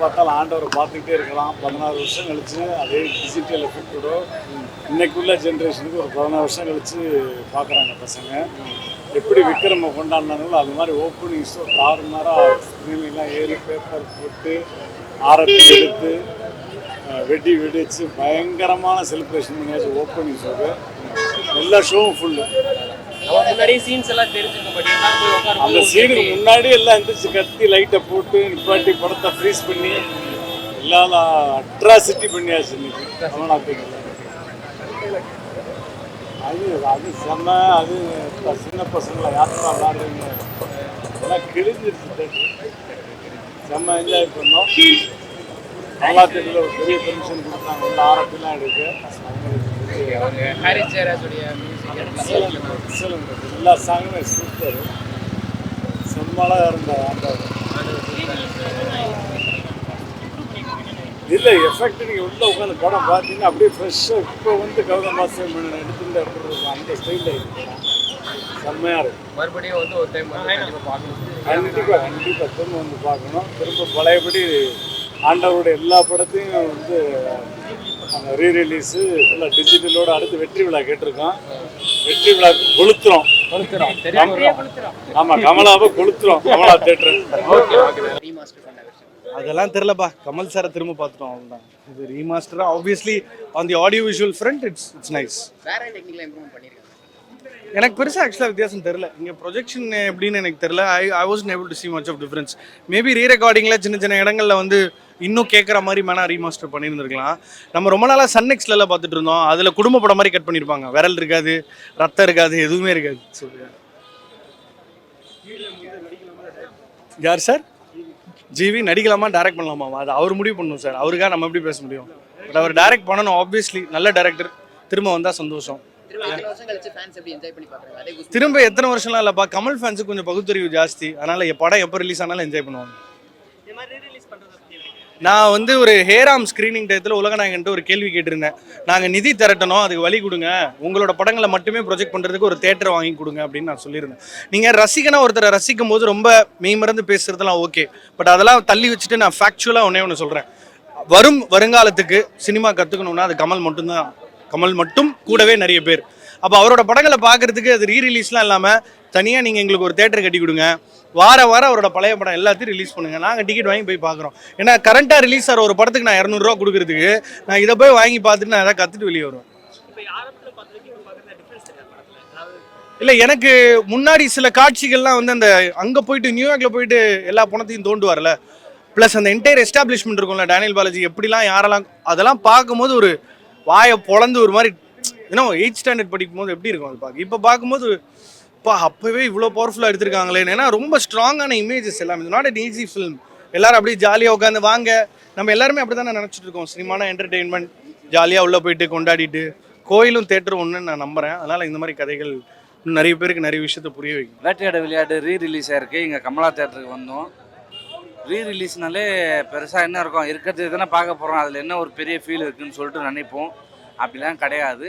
பார்த்தாலும் ஆண்டவரை பார்த்துக்கிட்டே இருக்கலாம். 16 வருஷம் கழிச்சு அதே டிஜிட்டல் எஃபெக்டோட இன்னைக்குள்ள ஜென்ரேஷனுக்கு ஒரு 16 வருஷம் கழிச்சு பார்க்குறாங்க பசங்க. எப்படி விக்ரமை கொண்டாடினாங்களோ அது மாதிரி ஓப்பனிங் ஷோ தாறுமாறாக ஸ்க்ரீன்லாம் ஏறி பேப்பர் போட்டு ஆரத்தி எடுத்து வெடி வெடிச்சு பயங்கரமான செலிப்ரேஷன் பண்ணியாச்சு. ஓப்பனிங் ஷோக்கு எல்லா ஷோவும் ஃபுல்லு. அந்த சீனுக்கு முன்னாடி எல்லாம் எந்திரிச்சு கத்தி லைட்டை போட்டு நிப்பாட்டி படத்தை ஃப்ரீஸ் பண்ணி எல்லாம் அட்ராசிட்டி பண்ணியாச்சு இன்னைக்கு தமிழ்நாட்டுக்கு. அது செம்ம. அது சின்ன பசங்களை யாத்திரா விளாடுறீங்க எல்லாம் கிழிஞ்சிருச்சு. செம்ம என்ஜாய் பண்ணோம். நல்லாத்திரியில் ஒரு பெரிய பெர்மிஷன் கொடுத்தாங்க. உள்ள ஆரப்பிலாம் எடுக்கு எல்லா சாங்குமே சூப்பர். செம்மலாக இருந்தார் ஆண்டவர். இல்லை எஃபெக்ட் நீங்கள் உள்ளே உட்காந்து படம் பார்த்தீங்கன்னா அப்படியே ஃப்ரெஷ்ஷாக இப்போ வந்து கௌதம் வாசன் எடுத்துட்டு எப்படி இருக்கும் அந்த ஸ்டைலில் இருக்கும். செம்மையாக இருக்கும். மறுபடியும் வந்து ஒரு டைம் பார்க்கணும். கண்டிப்பாக திரும்ப வந்து பார்க்கணும். திரும்ப பழையபடி ஆண்டவருடைய எல்லா படத்தையும் வந்து அந்த ரீரிலீஸு ஃபுல்லாக டிஜிட்டலோடு அடுத்து வெற்றி விழா கேட்டிருக்கோம். வெற்றி விழா கொளுத்துறோம். ஆமாம் கமலாவை கொளுத்துறோம். கமலா தேட்டர். அதெல்லாம் தெரிலப்பா. கமல் சாரை திரும்ப பார்த்துட்டோம். அவ்வளோதான். இது ரீமாஸ்டராக obviously on the audio visual front it's nice. எனக்கு பெருசாக ஆக்சுவலாக வித்தியாசம் தெரில. இங்கே ப்ரொஜெக்ஷன் எப்படின்னு எனக்கு தெரில. I wasn't able to see much of difference. Maybe ரீரெக்கார்டிங்கில் சின்ன சின்ன இடங்களில் வந்து இன்னும் கேட்குற மாதிரி மேனா ரீமாஸ்டர் பண்ணியிருந்துருக்கலாம். நம்ம ரொம்ப நாளாக சன்னெக்ஸ்ல பார்த்துட்டு இருந்தோம். அதில் குடும்ப படம் மாதிரி கட் பண்ணியிருப்பாங்க. விரல் இருக்காது, ரத்தம் இருக்காது, எதுவுமே இருக்காது. யார் சார்? ஜிவி நடிக்கலாமா டைரக்ட் பண்ணலாமா? அது அவர் முடிவு பண்ணணும் சார். அவருக்காக நம்ம எப்படி பேச முடியும்? பட் அவர் டைரக்ட் பண்ணணும். ஆப்வியஸ்லி நல்ல டைரக்டர். திரும்ப வந்தால் சந்தோஷம். திரும்ப எத்தனை வருஷம்லாம் இல்லைப்பா. கமல் ஃபேன்ஸுக்கு கொஞ்சம் பகுத்தறிவு ஜாஸ்தி. அதனால் படம் எப்போ ரிலீஸ் ஆனாலும் என்ஜாய் பண்ணுவாங்க. நான் வந்து ஒரு ஹேராம் ஸ்க்ரீனிங் டயத்தில் உலகநாயகன்ட்டு ஒரு கேள்வி கேட்டிருந்தேன். நாங்கள் நிதி திரட்டணும், அதுக்கு வழி கொடுங்க, உங்களோட படங்களை மட்டுமே ப்ரொஜெக்ட் பண்ணுறதுக்கு ஒரு தேட்டரை வாங்கி கொடுங்க அப்படின்னு நான் சொல்லியிருந்தேன். நீங்கள் ரசிகனா ஒருத்தரை ரசிக்கும் போது ரொம்ப மெய்மறந்து பேசுறதுலாம் ஓகே. பட் அதெல்லாம் தள்ளி வச்சுட்டு நான் ஃபேக்சுவலாக ஒன்று சொல்கிறேன். வருங்காலத்துக்கு சினிமா கற்றுக்கணுன்னா அது கமல் மட்டும்தான். கமல் மட்டும் கூடவே நிறைய பேர். அப்போ அவரோட படங்களை பார்க்குறதுக்கு அது ரீரிலீஸ்லாம் இல்லாமல் தனியாக நீங்கள் எங்களுக்கு ஒரு தேட்டர் கட்டி கொடுங்க. வாரம் அவரோட பழைய படம் எல்லாத்தையும் ரிலீஸ் பண்ணுங்கள். நாங்கள் டிக்கெட் வாங்கி போய் பார்க்குறோம். ஏன்னா கரண்ட்டாக ரிலீஸ் ஆகிற ஒரு படத்துக்கு நான் 200 ரூபா கொடுக்குறதுக்கு நான் இதை போய் வாங்கி பார்த்துட்டு நான் எதாவது கற்றுட்டு வெளியே வருவேன். இல்லை எனக்கு முன்னாடி சில காட்சிகள்லாம் வந்து அந்த அங்கே போயிட்டு நியூயார்க்கில் போயிட்டு எல்லா பணத்தையும் தோண்டுவார்ல, ப்ளஸ் அந்த என்டையர் எஸ்டாப்ளிஷ்மெண்ட் இருக்கும்ல, டேனியல் பாலாஜி எப்படிலாம் யாரெல்லாம், அதெல்லாம் பார்க்கும்போது ஒரு வாயை பொழந்து ஒரு மாதிரி இன்னும் 8th ஸ்டாண்டர்ட் படிக்கும் போது எப்படி இருக்கும் அது பார்க்க. இப்போ பார்க்கும்போது இப்போ அப்போவே இவ்வளோ பவர்ஃபுல்லாக எடுத்திருக்காங்களே. ஏன்னா ரொம்ப ஸ்ட்ராங்கான இமேஜஸ் எல்லாம். இது நாட் அன் ஈஸி ஃபிலிம். எல்லாரும் அப்படியே ஜாலியாக உட்காந்து வாங்க. நம்ம எல்லாருமே அப்படி தானே நினச்சிட்டு இருக்கோம். சினிமான என்டர்டெயின்மெண்ட், ஜாலியாக உள்ளே போயிட்டு கொண்டாடிட்டு கோயிலும் தேட்டரும் ஒன்றுன்னு நான் நம்புகிறேன். அதனால் இந்த மாதிரி கதைகள் இன்னும் நிறைய பேருக்கு நிறைய விஷயத்தை புரிய வைக்கும். வேட்டையாட விளையாட்டு ரீரிலீஸ் ஆயிருக்கு. இங்கே கமலா தேட்டருக்கு வந்தோம். ரீரிலீஸ்னாலே பெருசாக என்ன இருக்கும், இருக்கிறது தானே பார்க்க போகிறோம், அதில் என்ன ஒரு பெரிய ஃபீல் இருக்குதுன்னு சொல்லிட்டு நினைப்போம். அப்படிலாம் கிடையாது.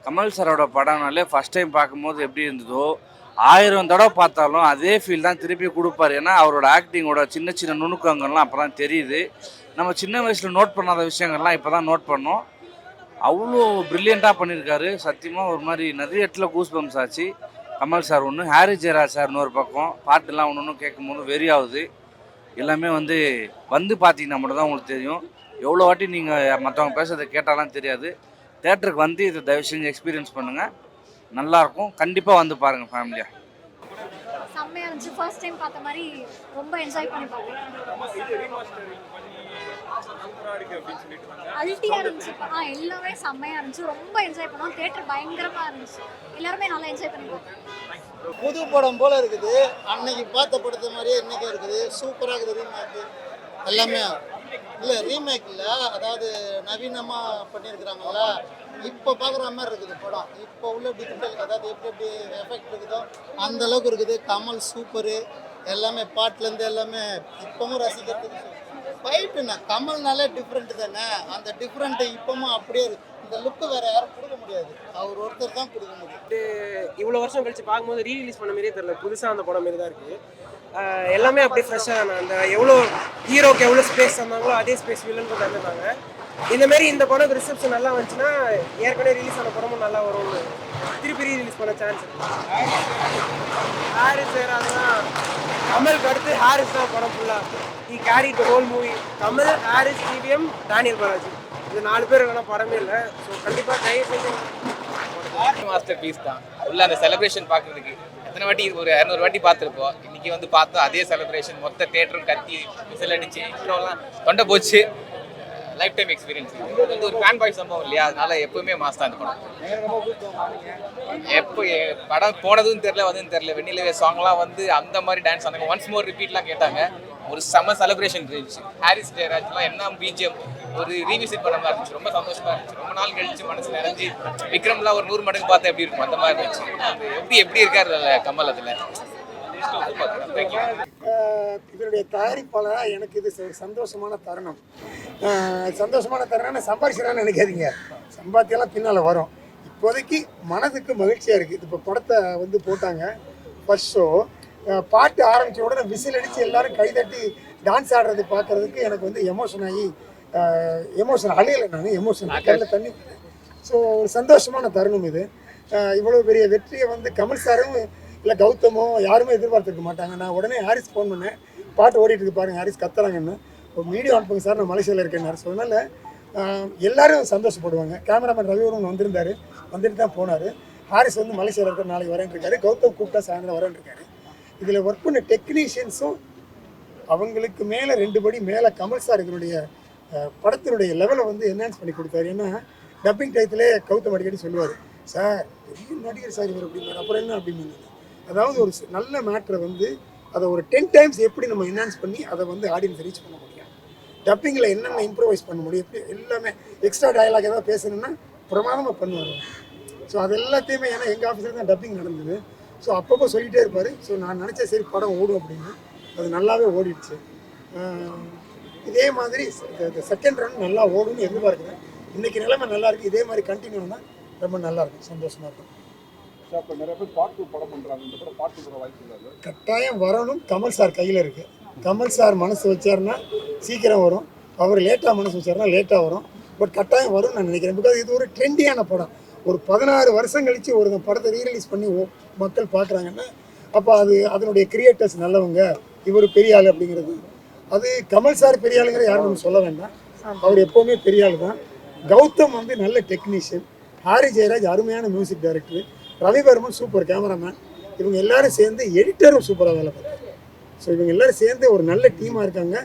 கமல் சாரோட படம்னாலே ஃபஸ்ட் டைம் பார்க்கும்போது எப்படி இருந்ததோ 1000 தடவை பார்த்தாலும் அதே ஃபீல் தான் திருப்பி கொடுப்பார். ஏன்னா அவரோட ஆக்டிங்கோட சின்ன சின்ன நுணுக்கங்கள்லாம் அப்போ தான் தெரியுது. நம்ம சின்ன வயசில் நோட் பண்ணாத விஷயங்கள்லாம் இப்போ தான் நோட் பண்ணோம். அவ்வளோ ப்ரில்லியண்ட்டாக பண்ணியிருக்காரு. சத்தியமாக ஒரு மாதிரி நிறைய இடத்துல கூஸ் பம்ஸ் ஆச்சு. கமல் சார் ஒன்று, ஹாரி ஜெயராஜ் சார்னு ஒரு பக்கம் பாட்டுலாம் ஒன்று கேட்கும் போது வெறி ஆகுது. எல்லாமே வந்து பார்த்தீங்கன்னா மட்டும் தான் உங்களுக்கு தெரியும். எவ்வளோ வாட்டி நீங்கள் மற்றவங்க பேசுறதை கேட்டாலாம் தெரியாது. தேட்டருக்கு வந்து இதை தயவு செஞ்சு எக்ஸ்பீரியன்ஸ் பண்ணுங்கள். நல்லாயிருக்கும். கண்டிப்பாக வந்து பாருங்கள் ஃபேமிலியாக. செம்மையாக இருந்துச்சு. ஃபர்ஸ்ட் டைம் பார்த்த மாதிரி ரொம்ப என்ஜாய் பண்ணி பார்த்தேன். அல்ட்டியாக இருந்துச்சு. எல்லாமே செம்மையாக இருந்துச்சு. ரொம்ப என்ஜாய் பண்ணோம். தேட்டர் பயங்கரமாக இருந்துச்சு. எல்லாருமே நல்லா என்ஜாய் பண்ணி பார்த்தோம். புது படம் போல் இருக்குது. அன்னைக்கு பார்த்த படத்தை மாதிரியே இன்றைக்கும் இருக்குது. சூப்பராக இருக்குது. ரீமேக்கு எல்லாமே இல்லை, ரீமேக் இல்லை, அதாவது நவீனமாக பண்ணியிருக்கிறாங்கல்ல. இப்போ பார்க்குற மாதிரி இருக்குது படம். இப்போ உள்ள டிஜிட்டல், அதாவது எப்படி எஃபெக்ட் இருக்குதோ அந்த அளவுக்கு இருக்குது. கமல் சூப்பரு. எல்லாமே பாட்டுலேருந்து எல்லாமே இப்போவும் ரசிக்கிறதுக்கு. ஃபைட்டுண்ணா கமல்னாலே டிஃப்ரெண்ட்டு தானே. அந்த டிஃப்ரெண்ட்டு இப்போவும் அப்படியே இருக்குது. இந்த லுக்கு வேறு யாரும் கொடுக்க முடியாது. அவர் ஒருத்தர் தான் கொடுக்க முடியும். இவ்வளோ வருஷம் கழிச்சு பார்க்கும்போது ரீரிலீஸ் பண்ண மாதிரியே தெரியல. புதுசாக அந்த படம் மாரி தான் இருக்குது. எல்லாமே அப்படியே ஃப்ரெஷ்ஷாக தானே அந்த எவ்வளோ ஹீரோக்கு எவ்வளோ ஸ்பேஸ் தந்தாங்களோ அதே ஸ்பேஸ் வில்லனுக்கு தந்துருந்தாங்க. இந்தமாரி இந்த படம் ரிசப்ஷன் நல்லா வந்துச்சுன்னா ஏற்கனவே ரிலீஸ் ஆன படமும் நல்லா வரும்னு திருப்பி ரிலீஸ் பண்ண சான்ஸ் இருக்கு. ஹாரிஸ் அதெல்லாம் கமலுக்கு அடுத்து ஹாரிஸ் தான் படம் ஃபுல்லாக he carried the whole movie. Kamal, Harris, TVM, Daniel Balaji இது 4 பேர் இல்லைனா படமே இல்லை. ஸோ கண்டிப்பாக மாஸ்டர் பீஸ் தான் உள்ள அந்த செலிப்ரேஷன் பார்க்கறதுக்கு எத்தனை வாட்டி ஒரு 200 வாட்டி பார்த்துருப்போம். இன்னைக்கு வந்து பார்த்தோம் அதே செலிப்ரேஷன், மொத்த தேட்டரும் கத்தி விசில் அடிச்சு இன்ட்ரோலாம் தொண்டை போச்சு. Life time experience. இது வந்து ஒரு ஃபேன் பாய் சம்பவம் இல்லையா, அதனால எப்பவுமே மாஸ் தான் இந்த படம். எப்போ படம் போனதும் தெரியல வந்ததும் தெரியல. வெண்ணிலவே சாங்லாம் வந்து அந்த மாதிரி டான்ஸ் ஆனாங்க. ஒன்ஸ் மோர் ரிப்பீட்லாம் கேட்டாங்க. ஒரு செம்ம செலிப்ரேஷன் இருந்துச்சு. ஹாரிஸ் ஜெயராஜ்லாம் என்ன பிஜிஎம் ஒரு ரீவிசிட் பண்ண மாதிரி இருந்துச்சு. ரொம்ப சந்தோஷமா இருந்துச்சு. ரொம்ப நாள் கழிச்சு மனசு நிறைஞ்சு விக்ரம்லாம் ஒரு 100 மடங்கு பார்த்தா எப்படி இருக்கும் அந்த மாதிரி இருந்துச்சு. அது எப்படி இருக்காரு கமல் அதில். இதனுடைய தயாரிப்பாளராக எனக்கு இது சந்தோஷமான தருணம். சந்தோஷமான தருணம்னு சம்பாதிக்கிறான்னு நினைக்காதீங்க, சம்பாத்தியெல்லாம் பின்னால் வரும். இப்போதைக்கு மனதுக்கு மகிழ்ச்சியாக இருக்குது. இப்போ படத்தை வந்து போட்டாங்க ஃபர்ஸ்ட் ஷோ, பாட்டு ஆரம்பித்த உடனே விசில் அடித்து எல்லோரும் கைதட்டி டான்ஸ் ஆடுறது பார்க்குறதுக்கு எனக்கு வந்து எமோஷன் ஆகி எமோஷன் அழியலை, நான் எமோஷன் கண்ணில் தண்ணி. ஸோ ஒரு சந்தோஷமான தருணம் இது. இவ்வளோ பெரிய வெற்றியை வந்து கமல் சாரும் இல்லை கௌதமோ யாருமே எதிர்பார்த்துருக்க மாட்டாங்க. நான் உடனே ஹாரிஸ் ஃபோன் பண்ணேன், பாட்டு ஓடிட்டு இருக்கு பாருங்க, ஹாரிஸ் கத்துறாங்கன்னு. ஒரு மீடியா அனுப்புங்க சார், நான் மலேசியாவில் இருக்கேன். ஸோ அதனால் எல்லோரும் சந்தோஷப்படுவாங்க. கேமராமேன் ரவிவரும் வந்திருந்தார், வந்துட்டு தான் போனார். ஹாரிஸ் வந்து மலேசியாவில் இருக்க நாளைக்கு வரேன் இருக்காரு. கௌதம் கூப்பிட்டா சாயந்தரம் வரேன் இருக்காரு. இதில் ஒர்க் பண்ண டெக்னீஷியன்ஸும் அவங்களுக்கு மேலே 2 படி மேலே கமல் சார் இதனுடைய படத்தினுடைய லெவலை வந்து என்ஹான்ஸ் பண்ணி கொடுத்தாரு. ஏன்னா டப்பிங் டயத்திலே கௌதம் அடிக்கடி சொல்லுவார், சார் பெரிய நடிகர் சார் இவர் அப்படின்னாரு. அப்புறம் என்ன அப்படின்னு, அதாவது ஒரு நல்ல மேட்ரை வந்து அதை ஒரு 10 டைம்ஸ் எப்படி நம்ம என்ஹான்ஸ் பண்ணி அதை வந்து ஆடியன்ஸ் ரீச் பண்ண முடியும், டப்பிங்கில் என்னென்ன இம்ப்ரூவைஸ் பண்ண முடியும், எப்படி எல்லாமே எக்ஸ்ட்ரா டயலாக் ஏதாவது பேசணும்னா பிரமாதமாக பண்ணுவார். ஸோ அது எல்லாத்தையுமே, ஏன்னா எங்கள் ஆஃபீஸில் தான் டப்பிங் நடந்தது. ஸோ அப்பப்போ சொல்லிகிட்டே இருப்பார். ஸோ நான் நினச்சேன் சரி படம் ஓடும் அப்படின்னு, அது நல்லாவே ஓடிடுச்சு. இதே மாதிரி செகண்ட் ரன் நல்லா ஓடும்னு எதிர்பார்க்குறேன். இன்றைக்கி நிலைமை நல்லா இருக்குது, இதே மாதிரி கண்டினியூனா ரொம்ப நல்லாயிருக்கும், சந்தோஷமாக இருக்கும். கட்டாயம் வரணும். கமல் சார் கையில் இருக்குது. கமல் சார் மனசு வச்சாருன்னா சீக்கிரம் வரும், அவர் லேட்டாக மனசு வச்சாருன்னா லேட்டாக வரும். பட் கட்டாயம் வரும்னு நான் நினைக்கிறேன். பிகாஸ் இது ஒரு ட்ரெண்டியான படம். ஒரு 16 வருஷம் கழித்து ஒரு படத்தை ரீரிலீஸ் பண்ணி மக்கள் பார்க்குறாங்கன்னா அப்போ அது அதனுடைய கிரியேட்டர்ஸ் நல்லவங்க, இவர் பெரிய ஆள் அப்படிங்கிறது. அது கமல் சார் பெரிய ஆளுங்கிற யாரும் நம்ம சொல்ல வேண்டாம், அவர் எப்போவுமே பெரிய ஆள் தான். கௌதம் வந்து நல்ல டெக்னீஷியன், ஹாரி ஜெயராஜ் அருமையான music director, Ravivarman super cameraman, இவங்க எல்லாரும் சேர்ந்து எடிட்டரும் சூப்பராக வேலை பார்த்தாங்க. ஸோ இவங்க எல்லாரும் சேர்ந்து ஒரு நல்ல டீமாக இருக்காங்க.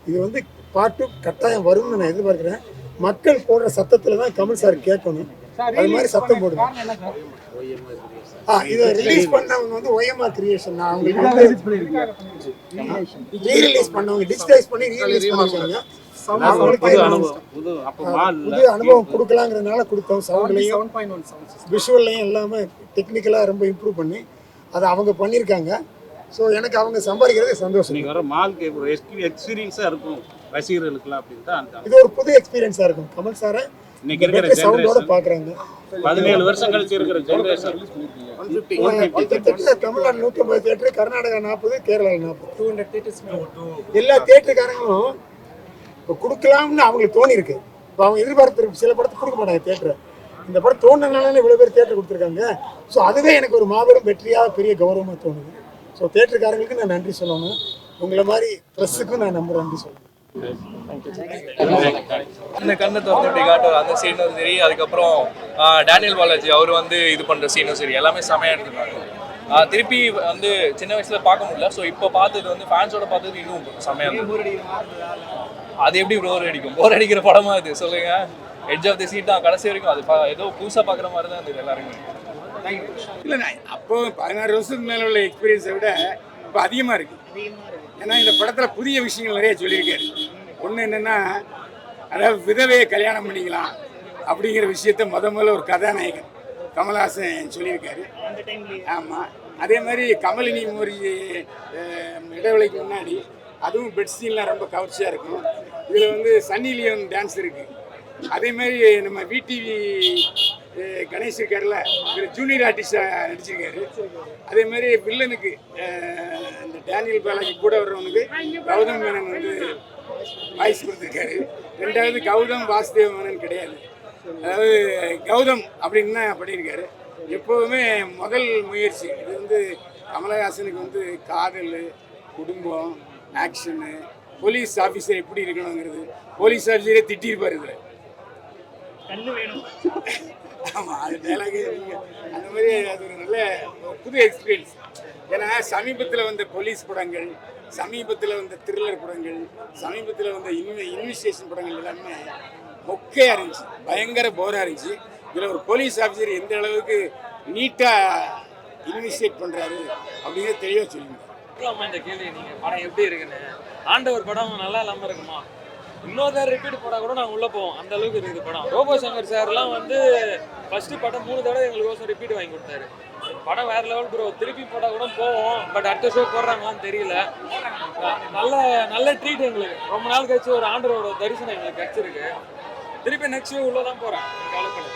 இது வந்து பாட்டு கட்டாயம் வரும்னு நான் எதிர்பார்க்குறேன். மக்கள் போடுற சத்தத்தில் தான் கமல் சார் கேட்கணும், அது மாதிரி சத்தம் போடுங்க. இதை ரிலீஸ் பண்ணவங்க வந்து OMR கிரியேஷன், அவங்களுக்கு ரீரிலீஸ் பண்ணவங்க டிஜிட்டலைஸ் பண்ணி ரீரிலீஸ் பண்ணுவாங்க. புது அனுபவம் கொடுக்கலாங்கிறதுனால கொடுத்தோம். சவுண்ட்லையும் விஷுவல்லையும் எல்லாமே டெக்னிக்கலாக ரொம்ப இம்ப்ரூவ் பண்ணி அதை அவங்க பண்ணியிருக்காங்க. ஸோ எனக்கு அவங்க சம்பாதிக்கிறது சந்தோஷம். எக்ஸ்பீரியன்ஸாக இருக்கும் ரசிகர்களுக்குலாம் அப்படின்னு. இது ஒரு புது எக்ஸ்பீரியன்ஸாக இருக்கும். கமல் சாரை இன்னைக்கு இருக்கிற சவுண்டோட பார்க்குறாங்க. 17 வருஷம் கழிச்சு இருக்கிற generation. Tamil Nadu 150 theatre, Karnataka 40, Kerala 40, 200 theatres. எல்லா தியேட்டருக்காரங்களும் இப்போ கொடுக்கலாம்னு அவங்களுக்கு தோணி இருக்கு. இப்போ அவங்க எதிர்பார்த்து சில படத்துக்கு கொடுக்க மாட்டாங்க தியேட்டரை. இந்த படம் தோணுனால இவ்வளோ பேர் தியேட்டர் கொடுத்துருக்காங்க. ஸோ அதுவே எனக்கு ஒரு மாபெரும் வெற்றியாக பெரிய கௌரவமாக தோணுது. ஸோ தியேட்டருக்காரங்களுக்கு நான் நன்றி சொல்லணும். உங்களை மாதிரி ப்ரெஸ்ஸுக்கும் நான் நன்றி சொல்லணும். அந்த கண்ணை திறந்து காட்டும் அந்த சீனும் சரி, அதுக்கப்புறம் டேனியல் பாலாஜி அவர் வந்து இது பண்ணுற சீனும் சரி, எல்லாமே செமையாக எடுத்துருக்காங்க. திருப்பி வந்து சின்ன வயசுல பார்க்க முடியல. ஸோ இப்போ பார்த்தது வந்து ஃபேன்ஸோட பார்த்தது இன்னும் செமையாக இருந்தது. அது எப்படி போர் அடிக்கும்? போர் அடிக்கிற படமா அது சொல்லுங்க. எட்ஜ் ஆஃப் தி சீட் தான் கடைசி வரைக்கும். அது ஏதோ புதுசாக பார்க்குற மாதிரி தான் இருந்தது எல்லாருமே. இல்லை, அப்போ 16 வருஷத்துக்கு மேலே உள்ள எக்ஸ்பீரியன்ஸை விட இப்போ அதிகமாக இருக்குது. ஏன்னா இந்த படத்தில் புதிய விஷயங்கள் நிறைய சொல்லியிருக்காரு. ஒன்று என்னென்னா, அதாவது விதவையை கல்யாணம் பண்ணிக்கலாம் அப்படிங்கிற விஷயத்த முதல்ல ஒரு கதாநாயகன் கமல்ஹாசன் சொல்லியிருக்காரு. ஆமாம், அதே மாதிரி கமலினி ஒரு இடைவெளிக்கு முன்னாடி அதுவும் பெட் சீன்லாம் ரொம்ப கவர்ச்சியாக இருக்கும். இதில் வந்து சன்னி லியோன் டான்ஸ் இருக்குது. அதே மாதிரி நம்ம VTV கணேஷ் இருக்காருல்ல, இவர் ஜூனியர் ஆர்டிஸ்டாக நடிச்சிருக்காரு. அதே மாதிரி வில்லனுக்கு இந்த டேனியல் பாலாஜி கூட வர்றவனுக்கு கௌதம் மேனன் வந்து வாய்ஸ் கொடுத்துருக்காரு. ரெண்டாவது கௌதம் வாசுதேவ மேனன் கிடையாது, அதாவது கௌதம் அப்படின்னு தான் பண்ணியிருக்காரு. எப்போதுமே முதல் முயற்சி இது வந்து கமலஹாசனுக்கு வந்து காதல், குடும்பம், ஆக்ஷனு, போலீஸ் ஆஃபீஸர் எப்படி இருக்கணுங்கிறது, போலீஸ் ஆஃபீஸரே திட்டிருப்பார் இதில். ஆமாம், அது டைலாக் அந்த மாதிரி அது ஒரு நல்ல புது எக்ஸ்பீரியன்ஸ். ஏன்னா சமீபத்தில் வந்த போலீஸ் படங்கள், சமீபத்தில் வந்த த்ரில்லர் படங்கள், சமீபத்தில் வந்த இன்வெஸ்டிகேஷன் படங்கள் எல்லாமே மொக்கையாக இருந்துச்சு, பயங்கர போராக இருந்துச்சு. இதில் ஒரு போலீஸ் ஆஃபீஸர் எந்த அளவுக்கு நீட்டாக இன்வெஸ்டிகேட் பண்ணுறாரு அப்படிங்கிறத தெளிவாக சொல்லியிருந்தார். இந்த கேள்வி நீங்கள் படம் எப்படி இருக்குன்னு, ஆண்டவர் படம் நல்லா இல்லாமல் இருக்குமா? இன்னொரு ரிப்பீட் போட்டால் கூட நாங்கள் உள்ளே போவோம், அந்த அளவுக்கு இருக்குது படம். ரோபோ சங்கர் சார்லாம் வந்து ஃபஸ்ட்டு படம் 3 தடவை எங்களுக்கு ரிப்பீட் வாங்கி கொடுத்தாரு. படம் வேறு லெவல் ப்ரோ. திருப்பி போட்டால் கூட போவோம், பட் அடுத்த ஷோ போடுறாங்களான்னு தெரியல. நல்ல ட்ரீட் எங்களுக்கு. ரொம்ப நாள் கழிச்சு ஒரு ஆண்டரோட தரிசனம் எங்களுக்கு கிடச்சிருக்கு. திருப்பி நெக்ஸ்ட் ஷோ உள்ளே தான் போகிறேன், கவலைப்பட.